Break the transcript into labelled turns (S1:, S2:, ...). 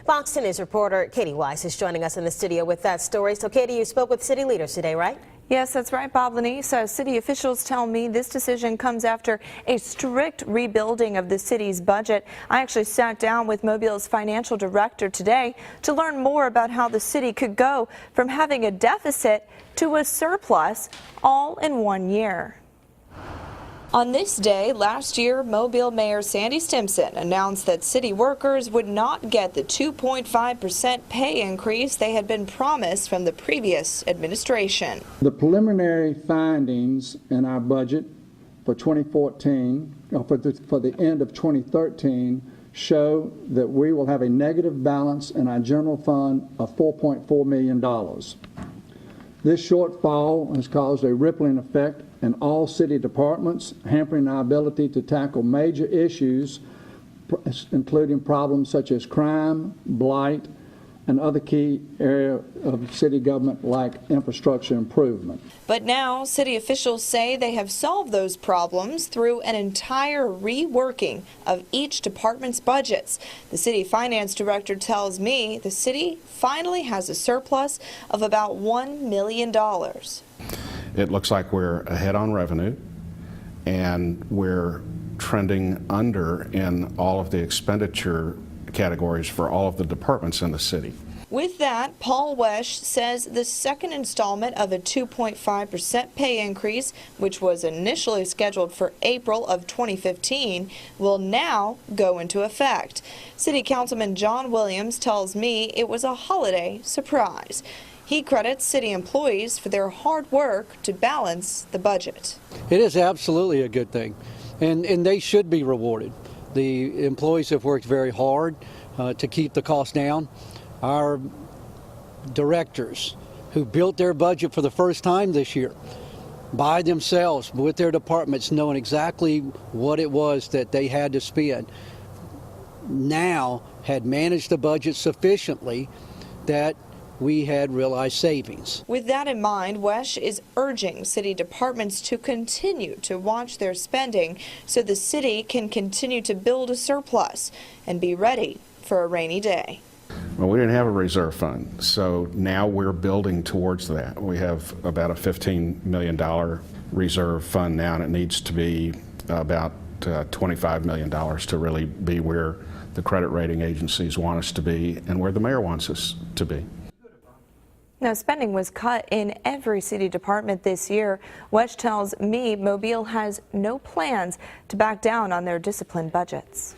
S1: Fox 10 News reporter Katie Weiss is joining us in the studio with that story. So, Katie, you spoke with city leaders today, right?
S2: Yes, that's right, Bob Lenise. City officials tell me this decision comes after a strict rebuilding of the city's budget. I actually sat down with Mobile's financial director today to learn more about how the city could go from having a deficit to a surplus all in 1 year. On this day last year, Mobile Mayor Sandy Stimpson announced that city workers would not get the 2.5% pay increase they had been promised from the previous administration.
S3: The preliminary findings in our budget for 2014, for the end of 2013, show that we will have a negative balance in our general fund of $4.4 million. This shortfall has caused a rippling effect in all city departments, hampering our ability to tackle major issues, including problems such as crime, blight, and other key areas of city government like infrastructure improvement.
S2: But now city officials say they have solved those problems through an entire reworking of each department's budgets. The city finance director tells me the city finally has a surplus of about $1 million.
S4: It looks like we're ahead on revenue, and we're trending under in all of the expenditure categories for all of the departments in the city.
S2: With that, Paul Wesch says the second installment of a 2.5% pay increase, which was initially scheduled for April of 2015, will now go into effect. City Councilman John Williams tells me it was a holiday surprise. He credits city employees for their hard work to balance the budget.
S5: It is absolutely a good thing, and they should be rewarded. The employees have worked very hard to keep the cost down. Our directors who built their budget for the first time this year by themselves with their departments, knowing exactly what it was that they had to spend, now had managed the budget sufficiently that we had realized savings.
S2: With that in mind, Wesch is urging city departments to continue to watch their spending so the city can continue to build a surplus and be ready for a rainy day.
S4: Well, we didn't have a reserve fund, so now we're building towards that. We have about a $15 million reserve fund now, and it needs to be about $25 million to really be where the credit rating agencies want us to be and where the mayor wants us to be.
S2: Now, spending was cut in every city department this year. Wesch tells me Mobile has no plans to back down on their disciplined budgets.